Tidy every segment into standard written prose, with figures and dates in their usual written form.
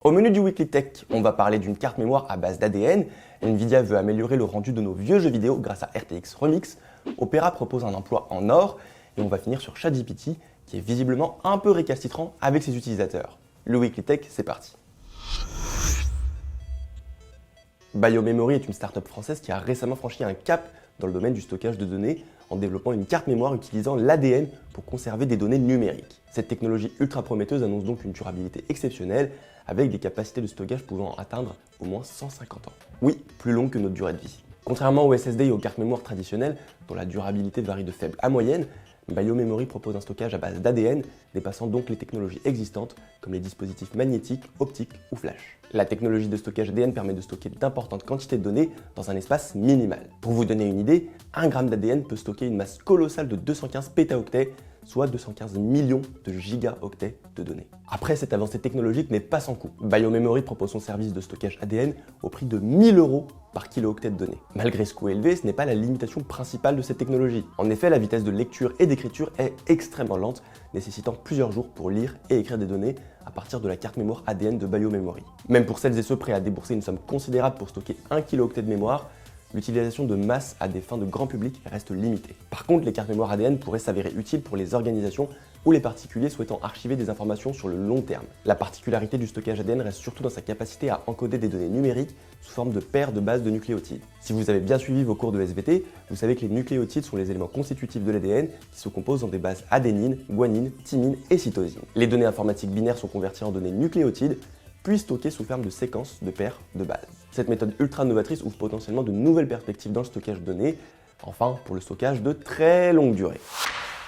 Au menu du Weekly Tech, on va parler d'une carte mémoire à base d'ADN. Nvidia veut améliorer le rendu de nos vieux jeux vidéo grâce à RTX Remix. Opera propose un emploi en or. Et on va finir sur ChatGPT, qui est visiblement un peu récalcitrant avec ses utilisateurs. Le Weekly Tech, c'est parti. BioMemory est une startup française qui a récemment franchi un cap dans le domaine du stockage de données en développant une carte mémoire utilisant l'ADN pour conserver des données numériques. Cette technologie ultra prometteuse annonce donc une durabilité exceptionnelle avec des capacités de stockage pouvant atteindre au moins 150 ans. Oui, plus long que notre durée de vie. Contrairement aux SSD et aux cartes mémoire traditionnelles, dont la durabilité varie de faible à moyenne, BioMemory propose un stockage à base d'ADN, dépassant donc les technologies existantes comme les dispositifs magnétiques, optiques ou flash. La technologie de stockage ADN permet de stocker d'importantes quantités de données dans un espace minimal. Pour vous donner une idée, 1 gramme d'ADN peut stocker une masse colossale de 215 pétaoctets, soit 215 millions de gigaoctets de données. Après, cette avancée technologique n'est pas sans coût. BioMemory propose son service de stockage ADN au prix de 1000 € par kilooctet de données. Malgré ce coût élevé, ce n'est pas la limitation principale de cette technologie. En effet, la vitesse de lecture et d'écriture est extrêmement lente, nécessitant plusieurs jours pour lire et écrire des données à partir de la carte mémoire ADN de BioMemory. Même pour celles et ceux prêts à débourser une somme considérable pour stocker 1 kilooctet de mémoire, l'utilisation de masse à des fins de grand public reste limitée. Par contre, les cartes mémoire ADN pourraient s'avérer utiles pour les organisations ou les particuliers souhaitant archiver des informations sur le long terme. La particularité du stockage ADN reste surtout dans sa capacité à encoder des données numériques sous forme de paires de bases de nucléotides. Si vous avez bien suivi vos cours de SVT, vous savez que les nucléotides sont les éléments constitutifs de l'ADN qui se composent en des bases adénine, guanine, thymine et cytosine. Les données informatiques binaires sont converties en données nucléotides, puis stockées sous forme de séquences de paires de bases. Cette méthode ultra novatrice ouvre potentiellement de nouvelles perspectives dans le stockage de données, enfin pour le stockage de très longue durée.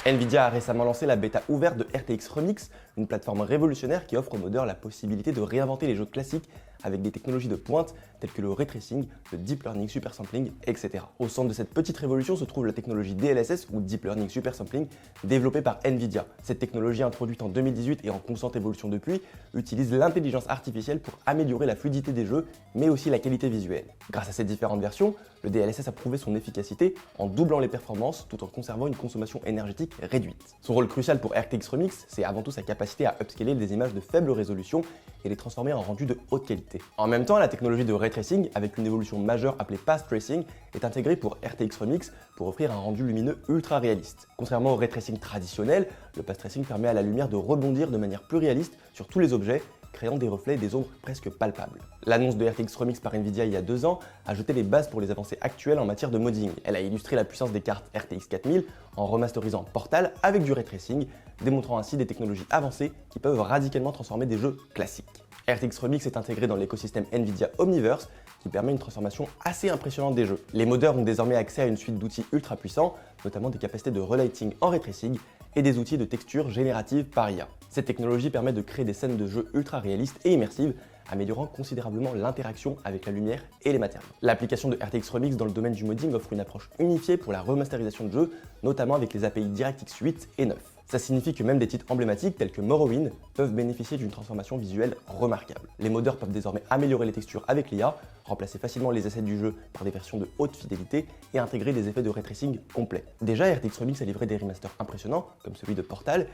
Nvidia a récemment lancé la bêta ouverte de RTX Remix, une plateforme révolutionnaire qui offre aux modeurs la possibilité de réinventer les jeux classiques avec des technologies de pointe telles que le ray tracing, le deep learning super sampling, etc. Au centre de cette petite révolution se trouve la technologie DLSS ou Deep Learning Super Sampling développée par Nvidia. Cette technologie introduite en 2018 et en constante évolution depuis utilise l'intelligence artificielle pour améliorer la fluidité des jeux mais aussi la qualité visuelle. Grâce à ces différentes versions, le DLSS a prouvé son efficacité en doublant les performances tout en conservant une consommation énergétique réduite. Son rôle crucial pour RTX Remix, c'est avant tout sa capacité à upscaler des images de faible résolution et les transformer en rendu de haute qualité. En même temps, la technologie de ray tracing, avec une évolution majeure appelée path tracing, est intégrée pour RTX Remix pour offrir un rendu lumineux ultra réaliste. Contrairement au ray tracing traditionnel, le path tracing permet à la lumière de rebondir de manière plus réaliste sur tous les objets, créant des reflets et des ombres presque palpables. L'annonce de RTX Remix par Nvidia il y a 2 ans a jeté les bases pour les avancées actuelles en matière de modding. Elle a illustré la puissance des cartes RTX 4000 en remasterisant Portal avec du ray tracing, démontrant ainsi des technologies avancées qui peuvent radicalement transformer des jeux classiques. RTX Remix est intégré dans l'écosystème Nvidia Omniverse qui permet une transformation assez impressionnante des jeux. Les modeurs ont désormais accès à une suite d'outils ultra puissants, notamment des capacités de relighting en ray tracing et des outils de texture générative par IA. Cette technologie permet de créer des scènes de jeu ultra réalistes et immersives, améliorant considérablement l'interaction avec la lumière et les matériaux. L'application de RTX Remix dans le domaine du modding offre une approche unifiée pour la remasterisation de jeux, notamment avec les API DirectX 8 et 9. Ça signifie que même des titres emblématiques tels que Morrowind peuvent bénéficier d'une transformation visuelle remarquable. Les modeurs peuvent désormais améliorer les textures avec l'IA, remplacer facilement les assets du jeu par des versions de haute fidélité et intégrer des effets de ray tracing complets. Déjà, RTX Remix a livré des remasters impressionnants, comme celui de Portal,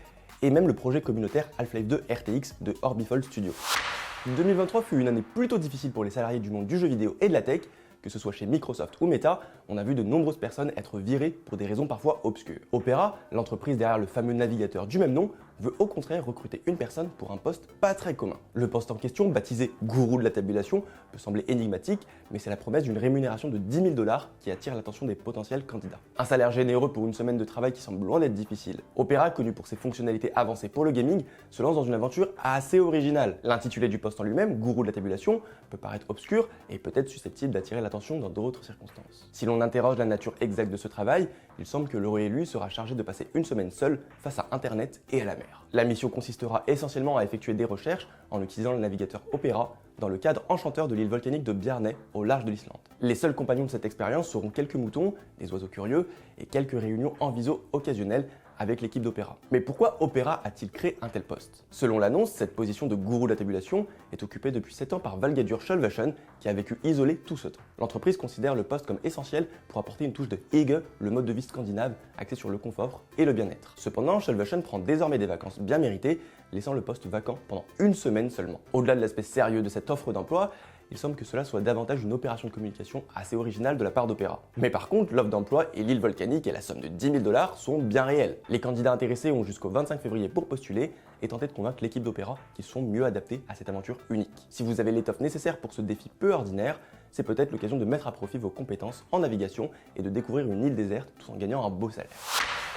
et même le projet communautaire Half-Life 2 RTX de Orbifold Studio. 2023 fut une année plutôt difficile pour les salariés du monde du jeu vidéo et de la tech. Que ce soit chez Microsoft ou Meta, on a vu de nombreuses personnes être virées pour des raisons parfois obscures. Opera, l'entreprise derrière le fameux navigateur du même nom, veut au contraire recruter une personne pour un poste pas très commun. Le poste en question, baptisé gourou de la tabulation, peut sembler énigmatique, mais c'est la promesse d'une rémunération de 10 000 $ qui attire l'attention des potentiels candidats. Un salaire généreux pour une semaine de travail qui semble loin d'être difficile. Opera, connu pour ses fonctionnalités avancées pour le gaming, se lance dans une aventure assez originale. L'intitulé du poste en lui-même, gourou de la tabulation, peut paraître obscur et peut-être susceptible d'attirer l'attention dans d'autres circonstances. Si l'on interroge la nature exacte de ce travail, il semble que l'heureux élu sera chargé de passer une semaine seul face à Internet et à la mer. La mission consistera essentiellement à effectuer des recherches en utilisant le navigateur Opera dans le cadre enchanteur de l'île volcanique de Bjarney au large de l'Islande. Les seuls compagnons de cette expérience seront quelques moutons, des oiseaux curieux et quelques réunions en visio occasionnelles avec l'équipe d'Opera. Mais pourquoi Opera a-t-il créé un tel poste? Selon l'annonce, cette position de gourou de la tabulation est occupée depuis 7 ans par Valgadur Skjolvason, qui a vécu isolé tout ce temps. L'entreprise considère le poste comme essentiel pour apporter une touche de hygge, le mode de vie scandinave axé sur le confort et le bien-être. Cependant, Skjolvason prend désormais des vacances bien méritées, laissant le poste vacant pendant une semaine seulement. Au-delà de l'aspect sérieux de cette offre d'emploi, il semble que cela soit davantage une opération de communication assez originale de la part d'Opera. Mais par contre, l'offre d'emploi et l'île volcanique et la somme de 10 000 $ sont bien réelles. Les candidats intéressés ont jusqu'au 25 février pour postuler et tenter de convaincre l'équipe d'Opera qu'ils sont mieux adaptés à cette aventure unique. Si vous avez l'étoffe nécessaire pour ce défi peu ordinaire, c'est peut-être l'occasion de mettre à profit vos compétences en navigation et de découvrir une île déserte tout en gagnant un beau salaire.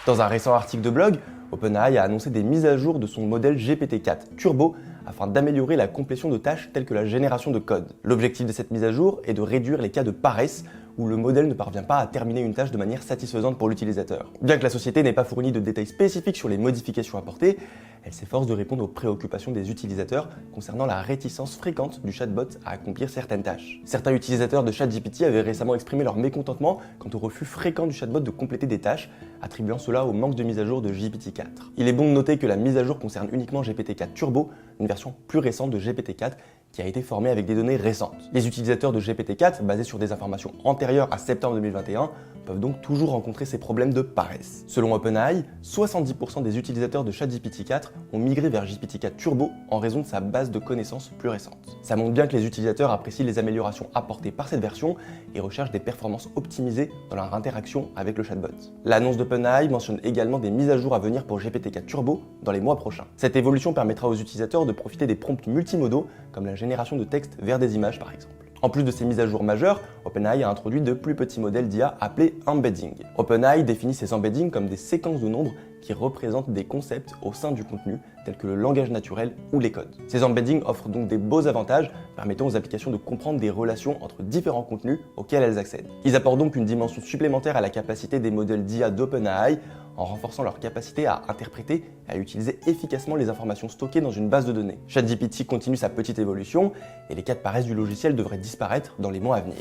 Dans un récent article de blog, OpenAI a annoncé des mises à jour de son modèle GPT-4 Turbo afin d'améliorer la complétion de tâches telles que la génération de code. L'objectif de cette mise à jour est de réduire les cas de paresse où le modèle ne parvient pas à terminer une tâche de manière satisfaisante pour l'utilisateur. Bien que la société n'ait pas fourni de détails spécifiques sur les modifications apportées, elle s'efforce de répondre aux préoccupations des utilisateurs concernant la réticence fréquente du chatbot à accomplir certaines tâches. Certains utilisateurs de ChatGPT avaient récemment exprimé leur mécontentement quant au refus fréquent du chatbot de compléter des tâches, attribuant cela au manque de mise à jour de GPT-4. Il est bon de noter que la mise à jour concerne uniquement GPT-4 Turbo, une version plus récente de GPT-4 qui a été formée avec des données récentes. Les utilisateurs de GPT-4, basés sur des informations antérieures à septembre 2021, peuvent donc toujours rencontrer ces problèmes de paresse. Selon OpenAI, 70% des utilisateurs de ChatGPT 4 ont migré vers GPT-4 Turbo en raison de sa base de connaissances plus récente. Ça montre bien que les utilisateurs apprécient les améliorations apportées par cette version et recherchent des performances optimisées dans leur interaction avec le chatbot. L'annonce d'OpenAI mentionne également des mises à jour à venir pour GPT-4 Turbo dans les mois prochains. Cette évolution permettra aux utilisateurs de profiter des prompts multimodaux comme la génération de texte vers des images par exemple. En plus de ces mises à jour majeures, OpenAI a introduit de plus petits modèles d'IA appelés embedding. OpenAI définit ces embeddings comme des séquences de nombres qui représentent des concepts au sein du contenu, tels que le langage naturel ou les codes. Ces embeddings offrent donc des beaux avantages, permettant aux applications de comprendre des relations entre différents contenus auxquels elles accèdent. Ils apportent donc une dimension supplémentaire à la capacité des modèles d'IA d'OpenAI, en renforçant leur capacité à interpréter et à utiliser efficacement les informations stockées dans une base de données. ChatGPT continue sa petite évolution et les cas de paresse du logiciel devraient disparaître dans les mois à venir.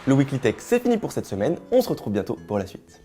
Le Weekly Tech, c'est fini pour cette semaine, on se retrouve bientôt pour la suite.